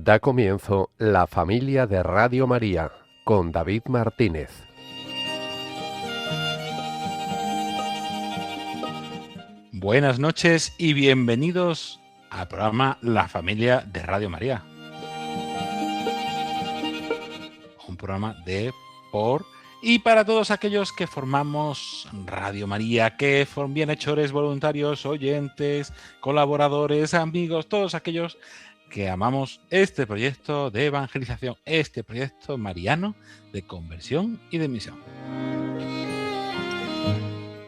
Da comienzo La Familia de Radio María con David Martínez. Buenas noches y bienvenidos al programa La Familia de Radio María. Un programa de, por y para todos aquellos que formamos Radio María, que son bienhechores, voluntarios, oyentes, colaboradores, amigos, todos aquellos que amamos este proyecto de evangelización, este proyecto mariano de conversión y de misión.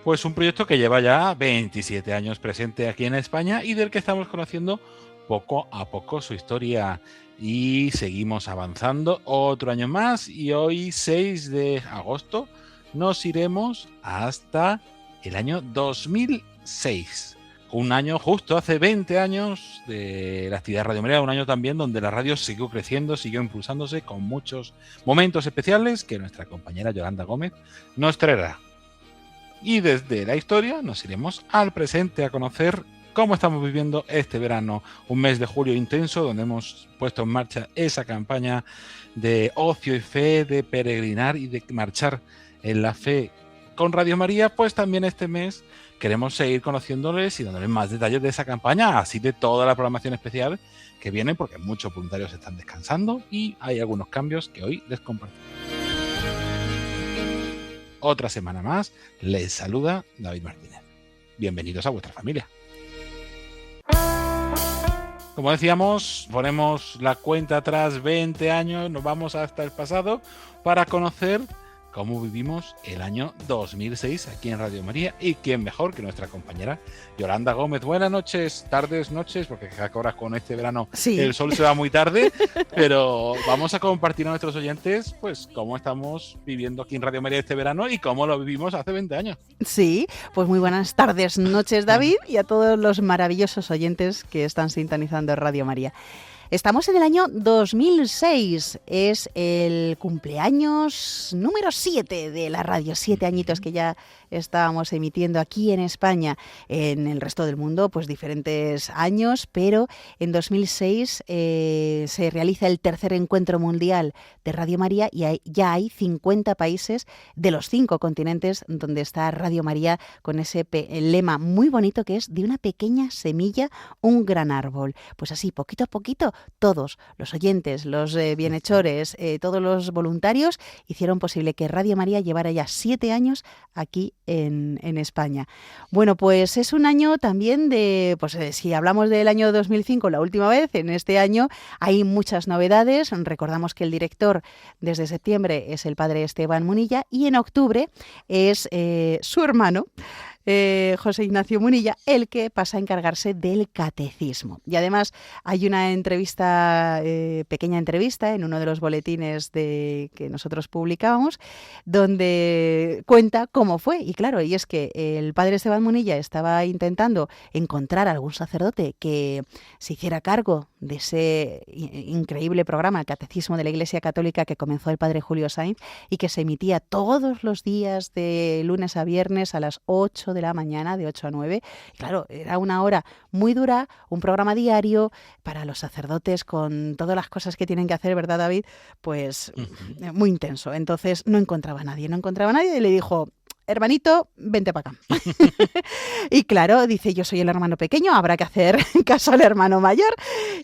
Pues un proyecto que lleva ya 27 años presente aquí en España y del que estamos conociendo poco a poco su historia. Y seguimos avanzando otro año más y hoy, 6 de agosto, nos iremos hasta el año 2006. Un año justo, hace 20 años de la actividad de Radio María, un año también donde la radio siguió creciendo, siguió impulsándose con muchos momentos especiales que nuestra compañera Yolanda Gómez nos traerá. Y desde la historia nos iremos al presente a conocer cómo estamos viviendo este verano, un mes de julio intenso donde hemos puesto en marcha esa campaña de ocio y fe, de peregrinar y de marchar en la fe con Radio María. Pues también este mes queremos seguir conociéndoles y dándoles más detalles de esa campaña, así de toda la programación especial que viene, porque muchos voluntarios están descansando y hay algunos cambios que hoy les compartimos. Otra semana más, les saluda David Martínez. Bienvenidos a vuestra familia. Como decíamos, ponemos la cuenta atrás 20 años, nos vamos hasta el pasado para conocer cómo vivimos el año 2006 aquí en Radio María y quién mejor que nuestra compañera Yolanda Gómez. Buenas noches, tardes, noches, porque ahora con este verano sí, el sol se va muy tarde, pero vamos a compartir a nuestros oyentes pues cómo estamos viviendo aquí en Radio María este verano y cómo lo vivimos hace 20 años. Sí, pues muy buenas tardes, noches, David, y a todos los maravillosos oyentes que están sintonizando Radio María. Estamos en el año 2006, es el cumpleaños número 7 de la radio, 7 añitos que ya estábamos emitiendo aquí en España, en el resto del mundo, pues diferentes años, pero en 2006 se realiza el tercer encuentro mundial de Radio María y ya hay 50 países de los 5 continentes donde está Radio María con ese lema muy bonito que es de una pequeña semilla, un gran árbol. Pues así, poquito a poquito, todos los oyentes, los bienhechores, todos los voluntarios hicieron posible que Radio María llevara ya 7 años aquí en España. Bueno, pues es un año también de, pues si hablamos del año 2005, la última vez, en este año hay muchas novedades. Recordamos que el director desde septiembre es el padre Esteban Munilla y en octubre es su hermano, José Ignacio Munilla, el que pasa a encargarse del catecismo. Y además hay una entrevista, pequeña entrevista en uno de los boletines que nosotros publicábamos, donde cuenta cómo fue. Y claro, y es que el padre Esteban Munilla estaba intentando encontrar algún sacerdote que se hiciera cargo de ese increíble programa, el Catecismo de la Iglesia Católica, que comenzó el padre Julio Sainz y que se emitía todos los días de lunes a viernes a las 8 de la mañana, de 8 a 9. Y claro, era una hora muy dura, un programa diario para los sacerdotes con todas las cosas que tienen que hacer, ¿verdad, David? Pues muy intenso. Entonces no encontraba a nadie y le dijo: hermanito, vente para acá. Y claro, dice, yo soy el hermano pequeño, habrá que hacer caso al hermano mayor.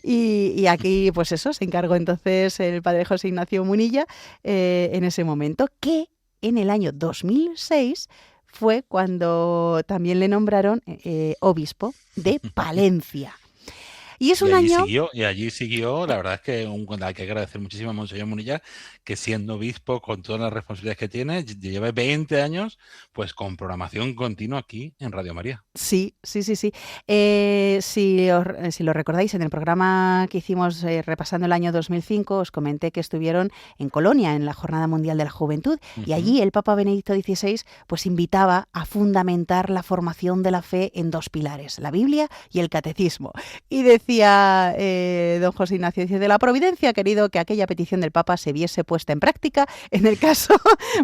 Y aquí, pues eso, se encargó entonces el padre José Ignacio Munilla en ese momento, que en el año 2006 fue cuando también le nombraron obispo de Palencia. Y es un año... Allí siguió, la verdad es que hay que agradecer muchísimo a Monseñor Munilla, que siendo obispo, con todas las responsabilidades que tiene, lleva 20 años pues con programación continua aquí en Radio María. Sí. Si lo recordáis, en el programa que hicimos repasando el año 2005, os comenté que estuvieron en Colonia, en la Jornada Mundial de la Juventud, y allí el Papa Benedicto XVI pues invitaba a fundamentar la formación de la fe en 2 pilares, la Biblia y el catecismo. Y decía don José Ignacio, dice, de la providencia ha querido que aquella petición del Papa se viese puesta en práctica, en el caso,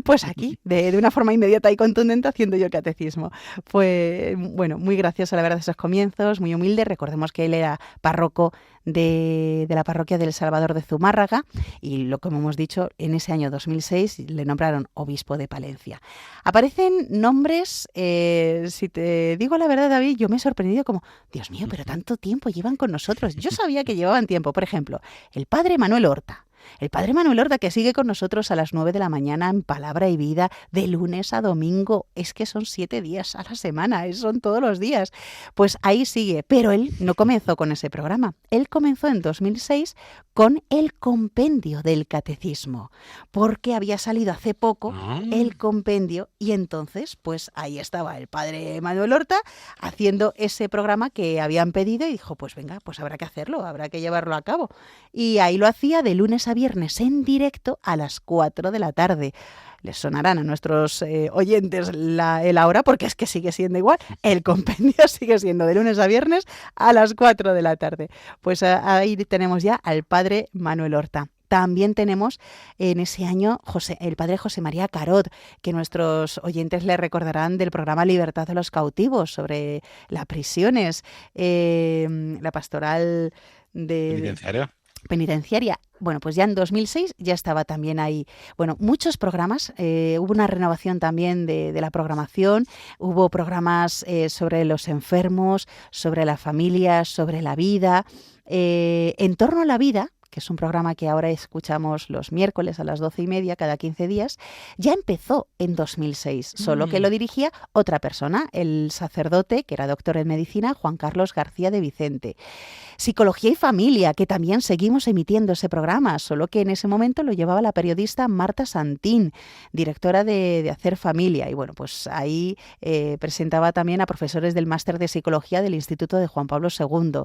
pues aquí, de una forma inmediata y contundente, haciendo yo el catecismo. Pues bueno, muy gracioso la verdad esos comienzos, muy humilde. Recordemos que él era párroco de la parroquia del Salvador de Zumárraga y, lo como hemos dicho, en ese año 2006 le nombraron obispo de Palencia. Aparecen nombres, si te digo la verdad, David, yo me he sorprendido como, Dios mío, pero tanto tiempo llevan con nosotros. Yo sabía que llevaban tiempo. Por ejemplo, el padre Manuel Horta. El padre Manuel Horta, que sigue con nosotros a las 9 de la mañana en Palabra y Vida, de lunes a domingo. Es que son 7 días a la semana, son todos los días. Pues ahí sigue, pero él no comenzó con ese programa. Él comenzó en 2006 con el compendio del catecismo, porque había salido hace poco el compendio y entonces pues ahí estaba el padre Manuel Horta haciendo ese programa que habían pedido y dijo, pues venga, pues habrá que hacerlo, habrá que llevarlo a cabo. Y ahí lo hacía de lunes a viernes en directo a las 4 de la tarde. Les sonarán a nuestros oyentes la hora porque es que sigue siendo igual. El compendio sigue siendo de lunes a viernes a las 4 de la tarde. Pues ahí tenemos ya al padre Manuel Horta. También tenemos en ese año el padre José María Carod, que nuestros oyentes le recordarán del programa Libertad de los Cautivos sobre las prisiones, la pastoral penitenciaria. Bueno, pues ya en 2006 ya estaba también ahí. Bueno, muchos programas, hubo una renovación también de la programación, hubo programas sobre los enfermos, sobre la familia, sobre la vida, En torno a la vida, que es un programa que ahora escuchamos los miércoles a las 12:30 cada 15 días, ya empezó en 2006, solo que lo dirigía otra persona, el sacerdote, que era doctor en medicina, Juan Carlos García de Vicente. Psicología y Familia, que también seguimos emitiendo ese programa, solo que en ese momento lo llevaba la periodista Marta Santín, directora de Hacer Familia. Y bueno, pues ahí presentaba también a profesores del máster de Psicología del Instituto de Juan Pablo II.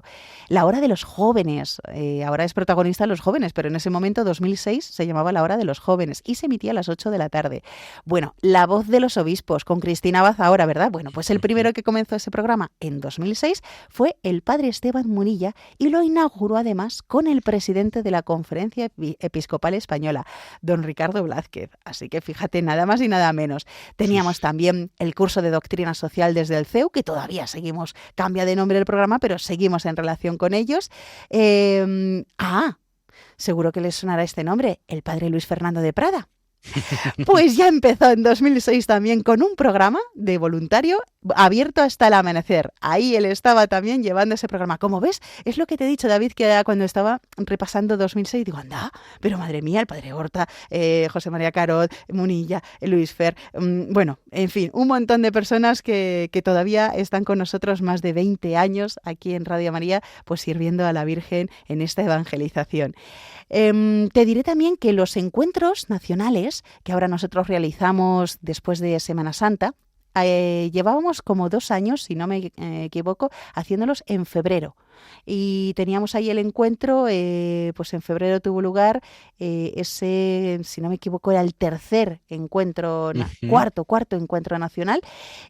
La Hora de los Jóvenes, ahora es protagonista de los jóvenes, pero en ese momento, 2006, se llamaba La Hora de los Jóvenes y se emitía a las 8 de la tarde. Bueno, La Voz de los Obispos, con Cristina Bazahora, ¿verdad? Bueno, pues el primero que comenzó ese programa en 2006 fue el padre Esteban Munilla, y lo inauguró además con el presidente de la Conferencia Episcopal Española, don Ricardo Blázquez. Así que fíjate, nada más y nada menos. Teníamos también el curso de Doctrina Social desde el CEU, que todavía seguimos, cambia de nombre el programa, pero seguimos en relación con ellos. Seguro que les sonará este nombre, el padre Luis Fernando de Prada. Pues ya empezó en 2006 también con un programa de voluntario abierto hasta el amanecer. Ahí él estaba también llevando ese programa. Como ves, es lo que te he dicho, David, que cuando estaba repasando 2006, digo, anda, pero madre mía, el padre Horta, José María Carod, Munilla, Luis Fer, bueno, en fin, un montón de personas que todavía están con nosotros más de 20 años aquí en Radio María, pues sirviendo a la Virgen en esta evangelización. Te diré también que los encuentros nacionales que ahora nosotros realizamos después de Semana Santa, llevábamos como 2 años, si no me equivoco, haciéndolos en febrero. Y teníamos ahí el encuentro, pues en febrero tuvo lugar ese, si no me equivoco, era el tercer encuentro, cuarto encuentro nacional.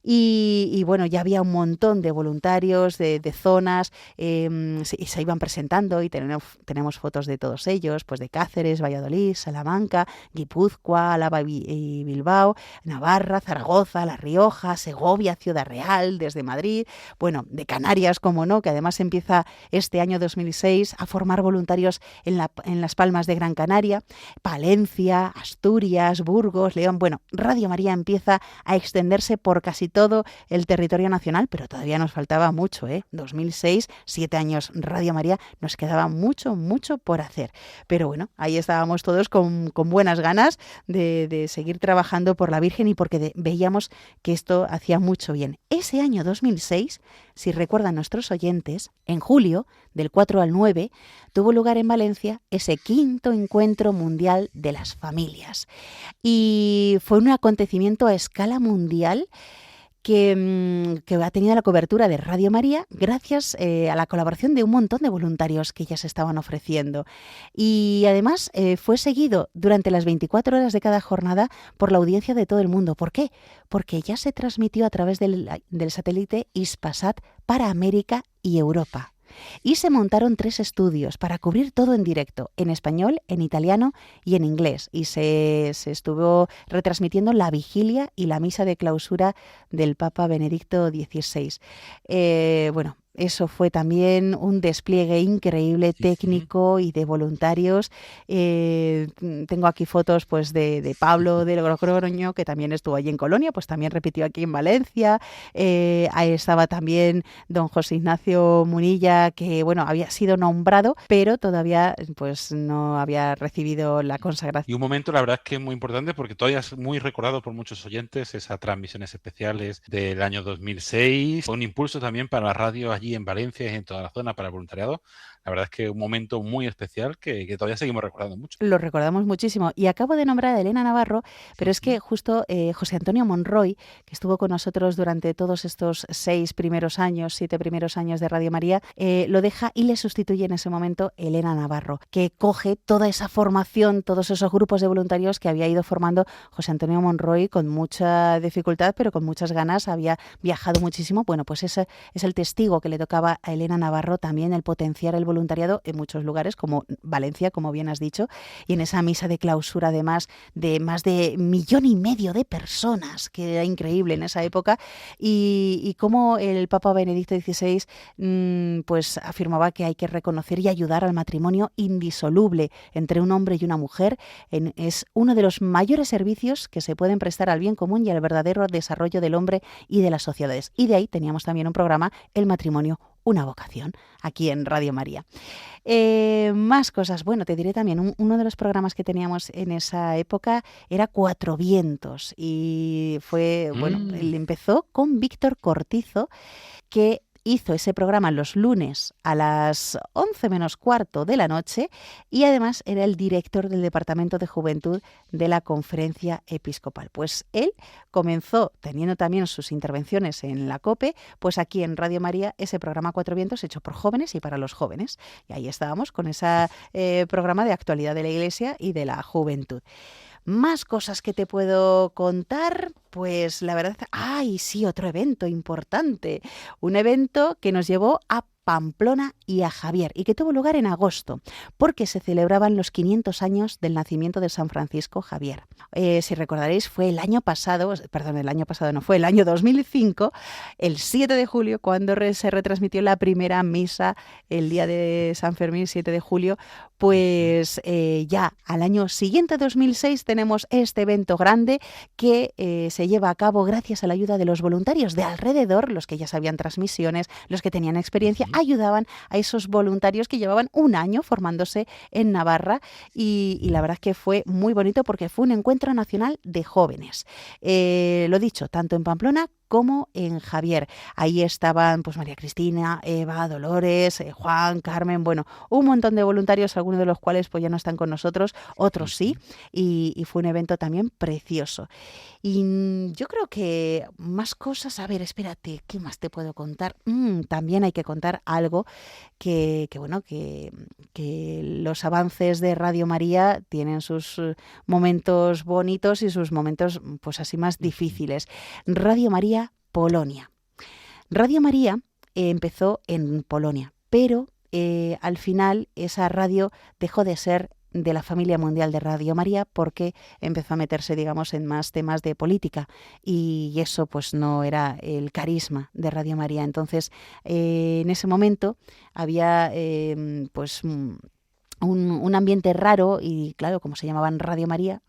Y bueno, ya había un montón de voluntarios de zonas, y se iban presentando y tenemos fotos de todos ellos, pues de Cáceres, Valladolid, Salamanca, Guipúzcoa, Álava y Bilbao, Navarra, Zaragoza, La Rioja, Segovia, Ciudad Real, desde Madrid, bueno, de Canarias, como no, que además empieza este año 2006 a formar voluntarios en Las Palmas de Gran Canaria, Palencia, Asturias, Burgos, León. Bueno, Radio María empieza a extenderse por casi todo el territorio nacional, pero todavía nos faltaba mucho, 2006, 7 años Radio María, nos quedaba mucho por hacer. Pero bueno, ahí estábamos todos con buenas ganas de seguir trabajando por la Virgen y porque veíamos que esto hacía mucho bien. Ese año 2006, si recuerdan nuestros oyentes, en julio, del 4 al 9, tuvo lugar en Valencia ese 5º Encuentro Mundial de las Familias. Y fue un acontecimiento a escala mundial que ha tenido la cobertura de Radio María gracias a la colaboración de un montón de voluntarios que ya se estaban ofreciendo. Y además fue seguido durante las 24 horas de cada jornada por la audiencia de todo el mundo. ¿Por qué? Porque ya se transmitió a través del satélite Hispasat para América y Europa. Y se montaron 3 estudios para cubrir todo en directo, en español, en italiano y en inglés. Y se estuvo retransmitiendo la vigilia y la misa de clausura del Papa Benedicto XVI. Bueno, eso fue también un despliegue increíble técnico y de voluntarios. Tengo aquí fotos pues de Pablo de Logroño, que también estuvo allí en Colonia, pues también repitió aquí en Valencia. Ahí estaba también don José Ignacio Munilla, que bueno, había sido nombrado, pero todavía pues no había recibido la consagración. Y un momento, la verdad es que es muy importante porque todavía es muy recordado por muchos oyentes, esas transmisiones especiales del año 2006, un impulso también para la radio allí en Valencia y en toda la zona para el voluntariado. La verdad es que un momento muy especial que todavía seguimos recordando mucho. Lo recordamos muchísimo. Y acabo de nombrar a Elena Navarro, pero es que justo José Antonio Monroy, que estuvo con nosotros durante todos estos 7 primeros años de Radio María, lo deja y le sustituye en ese momento Elena Navarro, que coge toda esa formación, todos esos grupos de voluntarios que había ido formando José Antonio Monroy con mucha dificultad, pero con muchas ganas, había viajado muchísimo. Bueno, pues ese es el testigo que le tocaba a Elena Navarro también, el potenciar el voluntariado en muchos lugares, como Valencia, como bien has dicho, y en esa misa de clausura, además, de más de 1,5 millones de personas, que era increíble en esa época, y cómo el Papa Benedicto XVI pues afirmaba que hay que reconocer y ayudar al matrimonio indisoluble entre un hombre y una mujer. Es uno de los mayores servicios que se pueden prestar al bien común y al verdadero desarrollo del hombre y de las sociedades. Y de ahí teníamos también un programa, El matrimonio, una vocación, aquí en Radio María. Más cosas. Bueno, te diré también, uno de los programas que teníamos en esa época era Cuatro Vientos y fue, bueno, él empezó con Víctor Cortizo, que hizo ese programa los lunes a las 11 menos cuarto de la noche y además era el director del Departamento de Juventud de la Conferencia Episcopal. Pues él comenzó teniendo también sus intervenciones en la COPE, pues aquí en Radio María, ese programa Cuatro Vientos hecho por jóvenes y para los jóvenes. Y ahí estábamos con ese programa de actualidad de la Iglesia y de la juventud. Más cosas que te puedo contar, pues la verdad, sí, otro evento importante, un evento que nos llevó a Pamplona y a Javier, y que tuvo lugar en agosto, porque se celebraban los 500 años del nacimiento de San Francisco Javier. Si recordaréis, fue el año 2005, el 7 de julio, cuando se retransmitió la primera misa, el día de San Fermín, 7 de julio, pues ya al año siguiente, 2006, tenemos este evento grande que se lleva a cabo gracias a la ayuda de los voluntarios de alrededor, los que ya sabían transmisiones, los que tenían experiencia, ayudaban a esos voluntarios que llevaban un año formándose en Navarra y la verdad es que fue muy bonito porque fue un encuentro nacional de jóvenes. Lo dicho, tanto en Pamplona como en Javier. Ahí estaban pues María Cristina, Eva, Dolores, Juan, Carmen, bueno, un montón de voluntarios, algunos de los cuales pues ya no están con nosotros, otros sí, y fue un evento también precioso. Y yo creo que más cosas, a ver, espérate, ¿qué más te puedo contar? También hay que contar algo que los avances de Radio María tienen sus momentos bonitos y sus momentos pues así más difíciles. Radio María Polonia. Radio María empezó en Polonia, pero al final esa radio dejó de ser de la familia mundial de Radio María porque empezó a meterse, digamos, en más temas de política y eso pues no era el carisma de Radio María. Entonces, en ese momento había pues un ambiente raro y claro, como se llamaban Radio María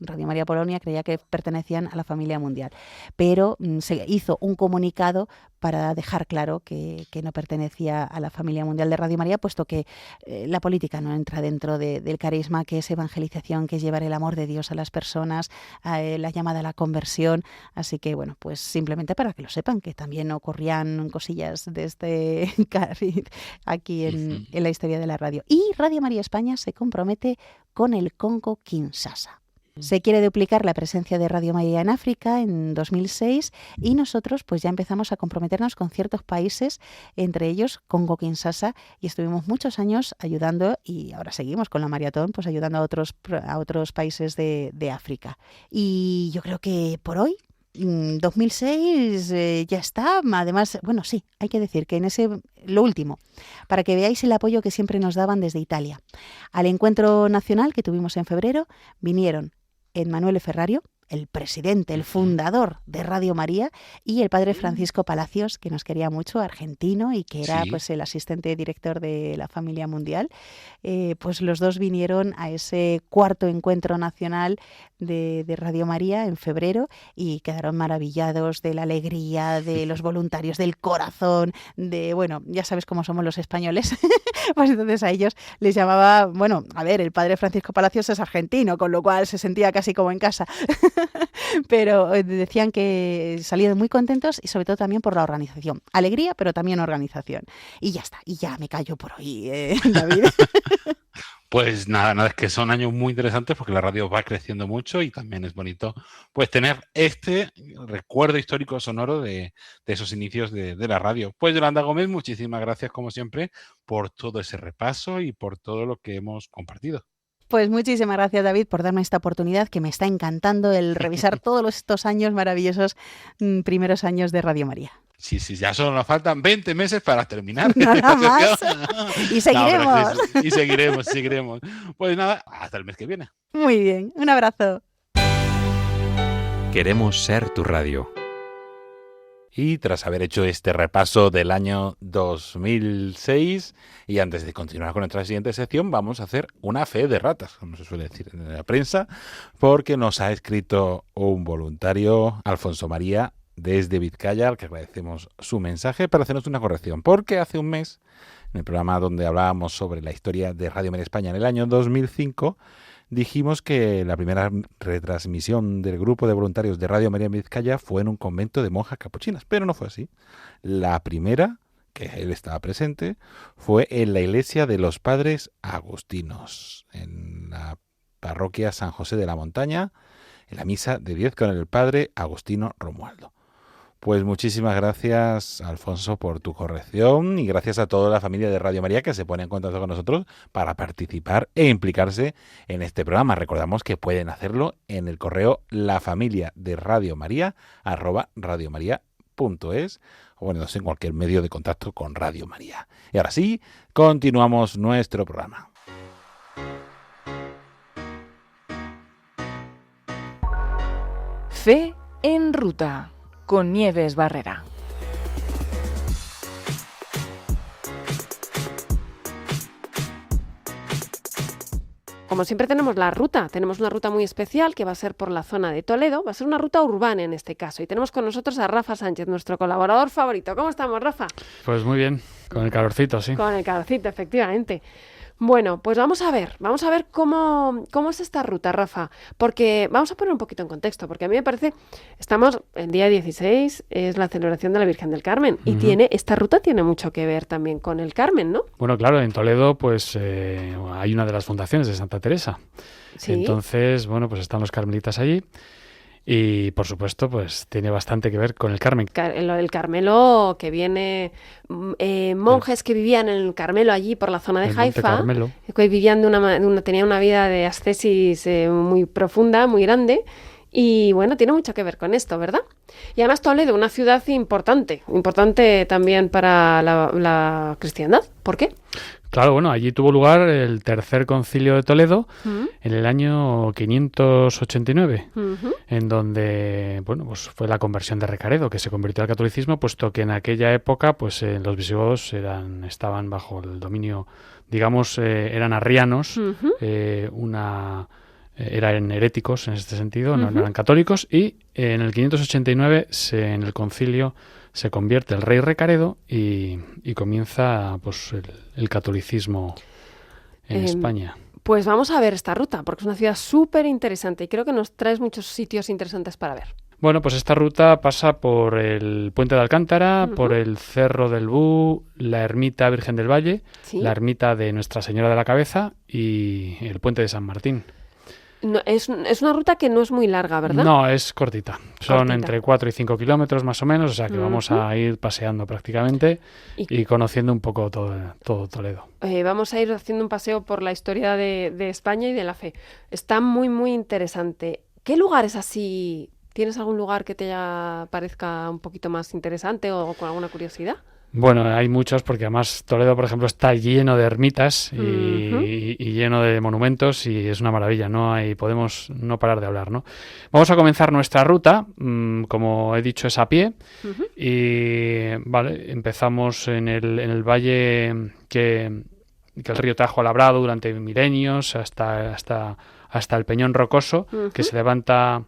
Polonia, creía que pertenecían a la familia mundial. Pero se hizo un comunicado para dejar claro que no pertenecía a la familia mundial de Radio María, puesto que la política no entra dentro del carisma, que es evangelización, que es llevar el amor de Dios a las personas, la llamada a la conversión. Así que, bueno, pues simplemente para que lo sepan, que también ocurrían cosillas de este cariz aquí en la historia de la radio. Y Radio María España se compromete con el Congo Kinshasa. Se quiere duplicar la presencia de Radio María en África en 2006 y nosotros pues ya empezamos a comprometernos con ciertos países, entre ellos Congo Kinshasa, y estuvimos muchos años ayudando y ahora seguimos con la maratón pues ayudando a otros países de África. Y yo creo que por hoy 2006 ya está. Además, bueno, sí, hay que decir que lo último, para que veáis el apoyo que siempre nos daban desde Italia. Al encuentro nacional que tuvimos en febrero vinieron Emanuele Ferrario, el presidente, el fundador de Radio María, y el padre Francisco Palacios, que nos quería mucho, argentino, y que era pues el asistente director de la Familia Mundial. Pues los dos vinieron a ese cuarto encuentro nacional de Radio María en febrero y quedaron maravillados de la alegría, de los voluntarios, del corazón, de, bueno, ya sabes cómo somos los españoles. Pues entonces a ellos les llamaba, bueno, a ver, el padre Francisco Palacios es argentino, con lo cual se sentía casi como en casa. Pero decían que salieron muy contentos y sobre todo también por la organización. Alegría, pero también organización. Y ya está, y ya me callo por hoy, David. Pues nada, es que son años muy interesantes porque la radio va creciendo mucho y también es bonito pues tener este recuerdo histórico sonoro de esos inicios de la radio. Pues Yolanda Gómez, muchísimas gracias como siempre por todo ese repaso y por todo lo que hemos compartido. Pues muchísimas gracias, David, por darme esta oportunidad, que me está encantando el revisar todos estos años maravillosos, primeros años de Radio María. Sí, ya solo nos faltan 20 meses para terminar. Nada más. Y seguiremos. No, y seguiremos. Pues nada, hasta el mes que viene. Muy bien, un abrazo. Queremos ser tu radio. Y tras haber hecho este repaso del año 2006, y antes de continuar con nuestra siguiente sección, vamos a hacer una fe de ratas, como se suele decir en la prensa, porque nos ha escrito un voluntario, Alfonso María, desde Vizcaya, al que agradecemos su mensaje, para hacernos una corrección, porque hace un mes, en el programa donde hablábamos sobre la historia de Radio María España en el año 2005, dijimos que la primera retransmisión del grupo de voluntarios de Radio María en Vizcaya fue en un convento de monjas capuchinas, pero no fue así. La primera, que él estaba presente, fue en la iglesia de los Padres Agustinos, en la parroquia San José de la Montaña, en la misa de 10 con el Padre Agustino Romualdo. Pues muchísimas gracias, Alfonso, por tu corrección, y gracias a toda la familia de Radio María que se pone en contacto con nosotros para participar e implicarse en este programa. Recordamos que pueden hacerlo en el correo lafamiliaderadiomaria@radiomaria.es, o bueno, en cualquier medio de contacto con Radio María. Y ahora sí, continuamos nuestro programa. Fe en Ruta, con Nieves Barrera. Como siempre tenemos la ruta, tenemos una ruta muy especial que va a ser por la zona de Toledo, va a ser una ruta urbana en este caso, y tenemos con nosotros a Rafa Sánchez, nuestro colaborador favorito. ¿Cómo estamos, Rafa? Pues muy bien, con el calorcito, sí. Con el calorcito, efectivamente. Bueno, pues vamos a ver cómo es esta ruta, Rafa, porque vamos a poner un poquito en contexto, porque a mí me parece, estamos el día 16, es la celebración de la Virgen del Carmen, y esta ruta tiene mucho que ver también con el Carmen, ¿no? Bueno, claro, en Toledo pues hay una de las fundaciones de Santa Teresa. ¿Sí? Entonces, bueno, pues están los carmelitas allí. Y, por supuesto, pues tiene bastante que ver con el Carmen. El Carmelo, que viene... monjes que vivían en el Carmelo, allí por la zona de Haifa, que vivían tenían una vida de ascesis muy profunda, muy grande. Y, bueno, tiene mucho que ver con esto, ¿verdad? Y además Toledo, una ciudad importante también para la cristiandad. ¿Por qué? Claro, bueno, allí tuvo lugar el tercer concilio de Toledo en el año 589, en donde, bueno, pues fue la conversión de Recaredo, que se convirtió al catolicismo, puesto que en aquella época, pues los visigodos estaban bajo el dominio, digamos, eran arrianos, eran heréticos en este sentido, no eran católicos, y en el 589, en el concilio, se convierte el rey Recaredo y comienza pues el catolicismo en España. Pues vamos a ver esta ruta, porque es una ciudad súper interesante y creo que nos traes muchos sitios interesantes para ver. Bueno, pues esta ruta pasa por el Puente de Alcántara, por el Cerro del Bú, la Ermita Virgen del Valle, la Ermita de Nuestra Señora de la Cabeza y el Puente de San Martín. No, es una ruta que no es muy larga, ¿verdad? No, es cortita. Son entre 4 y 5 kilómetros más o menos, o sea que vamos a ir paseando prácticamente y conociendo un poco todo Toledo. Vamos a ir haciendo un paseo por la historia de España y de la fe. Está muy, muy interesante. ¿Qué lugares así? ¿Tienes algún lugar que te parezca un poquito más interesante o con alguna curiosidad? Bueno, hay muchos porque además Toledo, por ejemplo, está lleno de ermitas y lleno de monumentos y es una maravilla, podemos no parar de hablar, ¿no? Vamos a comenzar nuestra ruta, como he dicho, es a pie y vale, empezamos en el valle que el río Tajo ha labrado durante milenios hasta el Peñón Rocoso, que se levanta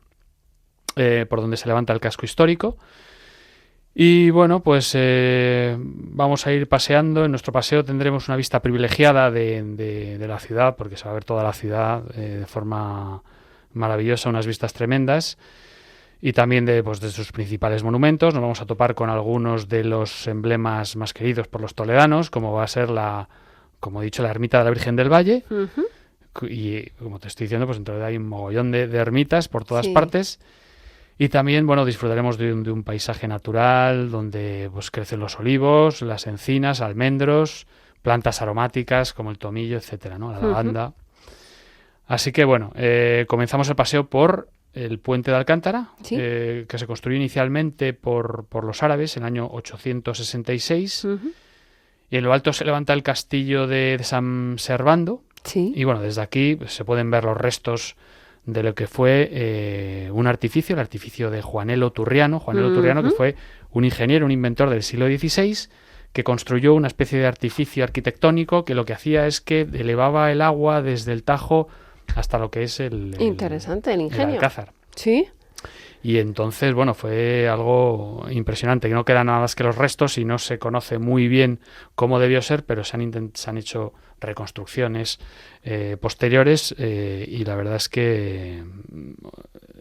por donde se levanta el casco histórico. Y bueno, pues vamos a ir paseando. En nuestro paseo tendremos una vista privilegiada de la ciudad, porque se va a ver toda la ciudad de forma maravillosa, unas vistas tremendas. Y también de sus principales monumentos. Nos vamos a topar con algunos de los emblemas más queridos por los toledanos, como va a ser como he dicho, la ermita de la Virgen del Valle. Y como te estoy diciendo, pues en Toledo hay un mogollón de ermitas por todas partes. Y también, bueno, disfrutaremos de un paisaje natural donde pues crecen los olivos, las encinas, almendros, plantas aromáticas como el tomillo, etcétera, ¿no? La lavanda. Así que, bueno, comenzamos el paseo por el puente de Alcántara, que se construyó inicialmente por los árabes en el año 866. Y en lo alto se levanta el castillo de San Servando. Y, bueno, desde aquí pues, se pueden ver los restos de lo que fue un artificio, el artificio de Juanelo Turriano. Juanelo Turriano, que fue un ingeniero, un inventor del siglo XVI, que construyó una especie de artificio arquitectónico que lo que hacía es que elevaba el agua desde el Tajo hasta lo que es Interesante, el ingenio. El Alcázar. Sí. Y entonces, bueno, fue algo impresionante, que no quedan nada más que los restos y no se conoce muy bien cómo debió ser, pero se han hecho reconstrucciones posteriores y la verdad es que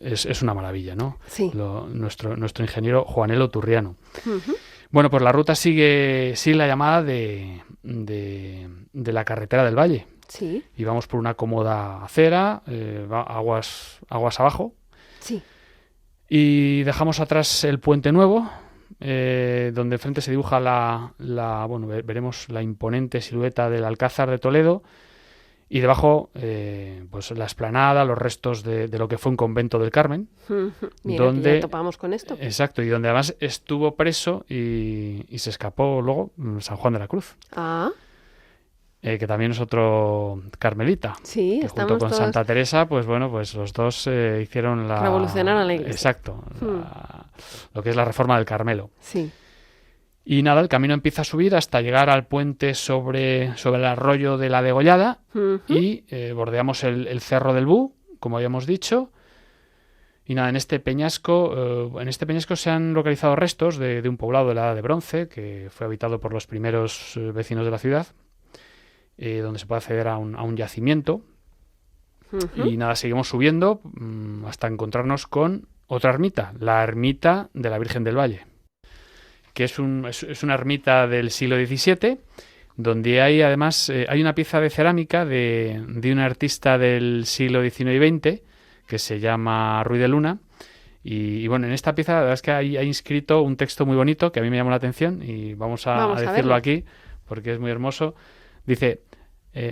es una maravilla, ¿no? Sí. Nuestro ingeniero Juanelo Turriano. Bueno, pues la ruta sigue la llamada de la carretera del Valle. Sí. Y vamos por una cómoda acera, aguas abajo. Sí. Y dejamos atrás el Puente Nuevo, donde enfrente se dibuja veremos la imponente silueta del Alcázar de Toledo y debajo pues la explanada, los restos de lo que fue un convento del Carmen. Mira, donde ya topamos con esto. Exacto, y donde además estuvo preso y se escapó luego San Juan de la Cruz. Que también es otro carmelita. Sí, que estamos junto con todos... Santa Teresa, pues bueno, pues los dos hicieron revolucionaron la iglesia. Exacto, lo que es la reforma del Carmelo. Sí. Y nada, el camino empieza a subir hasta llegar al puente sobre el arroyo de la Degollada y bordeamos el Cerro del Bú, como habíamos dicho. Y nada, en este peñasco se han localizado restos de un poblado de la Edad de Bronce que fue habitado por los primeros vecinos de la ciudad. Donde se puede acceder a un yacimiento. Y nada, seguimos subiendo hasta encontrarnos con otra ermita, la ermita de la Virgen del Valle, que es una ermita del siglo XVII, donde hay además hay una pieza de cerámica de un artista del siglo XIX y XX que se llama Ruy de Luna. Y bueno, en esta pieza la verdad es que hay inscrito un texto muy bonito que a mí me llamó la atención y vamos a decirlo aquí porque es muy hermoso. Dice: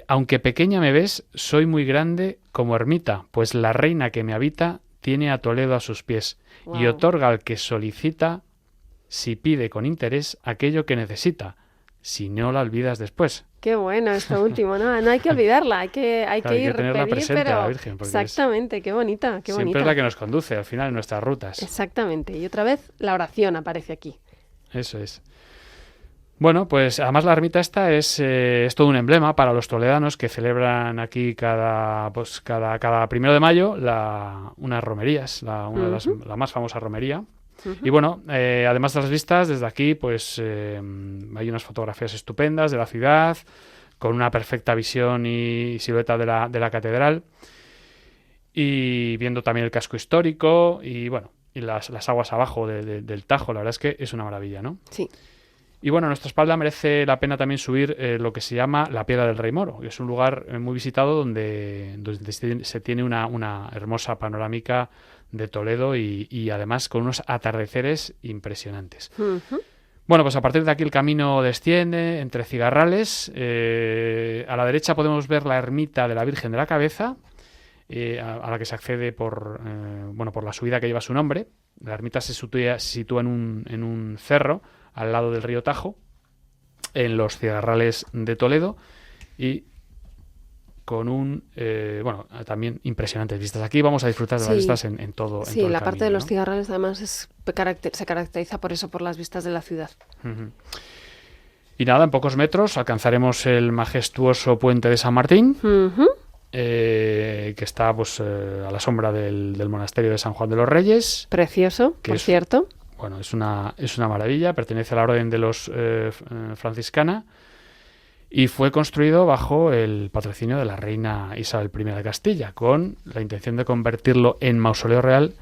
aunque pequeña me ves, soy muy grande como ermita, pues la reina que me habita tiene a Toledo a sus pies y otorga al que solicita, si pide con interés, aquello que necesita, si no la olvidas después. Qué bueno esto último, no hay que olvidarla, hay que ir tenerla presente pero... a la Virgen. Exactamente, qué bonita, qué bonita. Siempre es la que nos conduce al final en nuestras rutas. Exactamente, y otra vez la oración aparece aquí. Eso es. Bueno, pues además la ermita esta es todo un emblema para los toledanos que celebran aquí cada 1 de mayo unas romerías, la más famosa romería. Y bueno, además de las vistas, desde aquí pues hay unas fotografías estupendas de la ciudad, con una perfecta visión y silueta de la catedral, y viendo también el casco histórico y bueno, y las aguas abajo del Tajo. La verdad es que es una maravilla, ¿no? Sí. Y bueno, a nuestra espalda merece la pena también subir lo que se llama la Piedra del Rey Moro, que es un lugar muy visitado donde se tiene una hermosa panorámica de Toledo y además con unos atardeceres impresionantes. Bueno, pues a partir de aquí el camino desciende entre cigarrales. A la derecha podemos ver la ermita de la Virgen de la Cabeza, a la que se accede por la subida que lleva su nombre. La ermita se sitúa en un cerro al lado del río Tajo, en los Cigarrales de Toledo y con también impresionantes vistas. Aquí vamos a disfrutar de las vistas en todo. Sí, en todo la el parte camino, de los ¿no? Cigarrales además se caracteriza por eso, por las vistas de la ciudad. Uh-huh. Y nada, en pocos metros alcanzaremos el majestuoso puente de San Martín, Uh-huh. Que está pues a la sombra del monasterio de San Juan de los Reyes. Precioso, por cierto. Bueno, es una maravilla, pertenece a la orden de los franciscana y fue construido bajo el patrocinio de la reina Isabel I de Castilla, con la intención de convertirlo en mausoleo real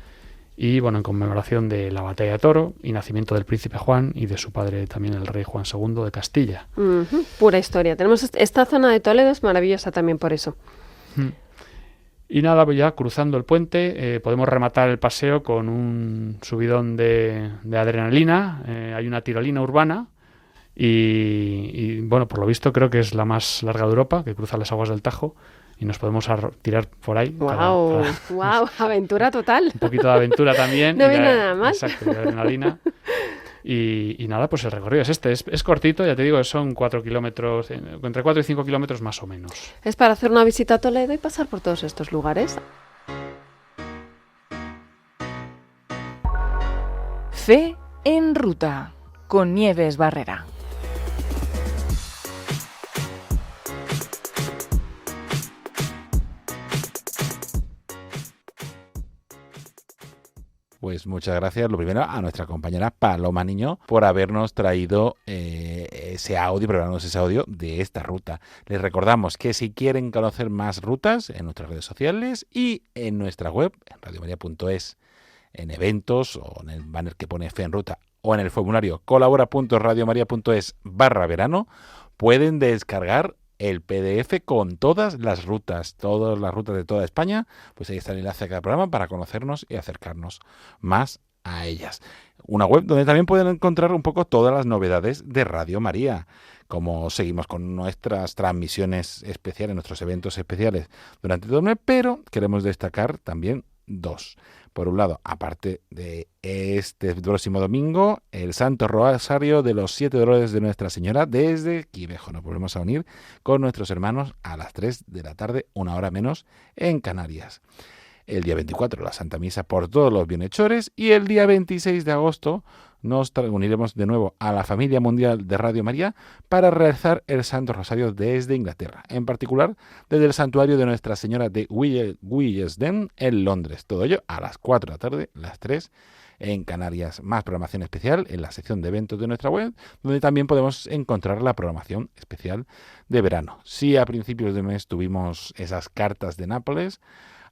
y en conmemoración de la batalla de Toro y nacimiento del príncipe Juan y de su padre también el rey Juan II de Castilla. Uh-huh. Pura historia. Tenemos esta zona de Toledo, es maravillosa también por eso. Y nada, pues ya cruzando el puente podemos rematar el paseo con un subidón de adrenalina. Hay una tirolina urbana y por lo visto creo que es la más larga de Europa, que cruza las aguas del Tajo y nos podemos tirar por ahí. ¡Wow! ¡Wow! Aventura total. Un poquito de aventura también. No viene nada mal. Exacto, de adrenalina. Y nada, pues el recorrido es este. Es cortito, ya te digo, son 4 kilómetros, entre 4 y 5 kilómetros más o menos. Es para hacer una visita a Toledo y pasar por todos estos lugares. Fe en Ruta, con Nieves Barrera. Pues muchas gracias, lo primero, a nuestra compañera Paloma Niño por habernos traído ese audio, prepararnos ese audio de esta ruta. Les recordamos que si quieren conocer más rutas, en nuestras redes sociales y en nuestra web, en radiomaria.es, en eventos o en el banner que pone Fe en Ruta o en el formulario colabora.radiomaria.es/verano, pueden descargar el PDF con todas las rutas de toda España. Pues ahí está el enlace a cada programa para conocernos y acercarnos más a ellas. Una web donde también pueden encontrar un poco todas las novedades de Radio María, como seguimos con nuestras transmisiones especiales, nuestros eventos especiales durante todo el mes, pero queremos destacar también dos. Por un lado, aparte de este próximo domingo, el Santo Rosario de los 7 Dolores de Nuestra Señora desde Quivejo. Nos volvemos a unir con nuestros hermanos a las 3 de la tarde, una hora menos, en Canarias. El día 24, la Santa Misa por todos los bienhechores, y el día 26 de agosto nos uniremos de nuevo a la familia mundial de Radio María para realizar el Santo Rosario desde Inglaterra, en particular desde el santuario de Nuestra Señora de Willesden en Londres. Todo ello a las 4 de la tarde, las 3 en Canarias. Más programación especial en la sección de eventos de nuestra web, donde también podemos encontrar la programación especial de verano. Si a principios de mes tuvimos esas cartas de Nápoles,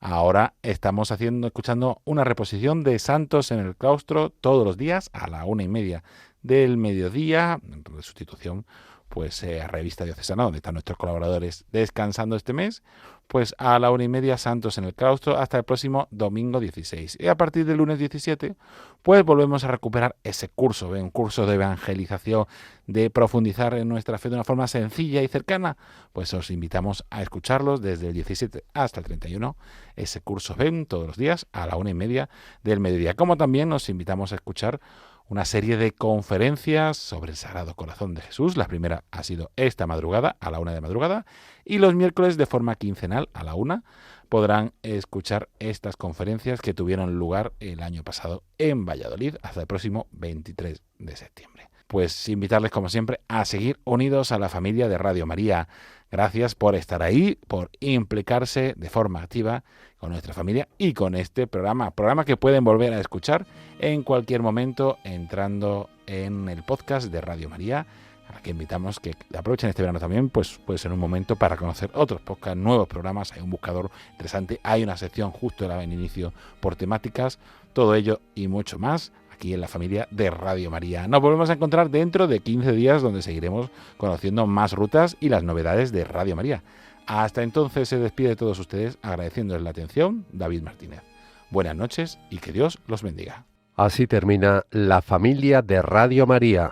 ahora estamos escuchando una reposición de Santos en el Claustro todos los días a la 1:30 del mediodía, en sustitución pues a Revista Diocesana, donde están nuestros colaboradores descansando este mes, pues a la 1:30 Santos en el Claustro hasta el próximo domingo 16. Y a partir del lunes 17, pues volvemos a recuperar ese curso, un curso de evangelización, de profundizar en nuestra fe de una forma sencilla y cercana. Pues os invitamos a escucharlos desde el 17 hasta el 31, ese curso ven todos los días a la 1:30 del mediodía. Como también os invitamos a escuchar una serie de conferencias sobre el Sagrado Corazón de Jesús. La primera ha sido esta madrugada, a la 1 de madrugada, y los miércoles de forma quincenal, a la 1, podrán escuchar estas conferencias que tuvieron lugar el año pasado en Valladolid hasta el próximo 23 de septiembre. Pues invitarles, como siempre, a seguir unidos a la familia de Radio María. Gracias por estar ahí, por implicarse de forma activa con nuestra familia y con este programa que pueden volver a escuchar en cualquier momento entrando en el podcast de Radio María, a la que invitamos que aprovechen este verano también, pues puede ser un momento para conocer otros podcasts, nuevos programas. Hay un buscador interesante, hay una sección justo en inicio por temáticas, todo ello y mucho más aquí en la familia de Radio María. Nos volvemos a encontrar dentro de 15 días, donde seguiremos conociendo más rutas y las novedades de Radio María. Hasta entonces se despide de todos ustedes agradeciéndoles la atención, David Martínez. Buenas noches y que Dios los bendiga. Así termina La Familia de Radio María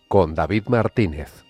con David Martínez.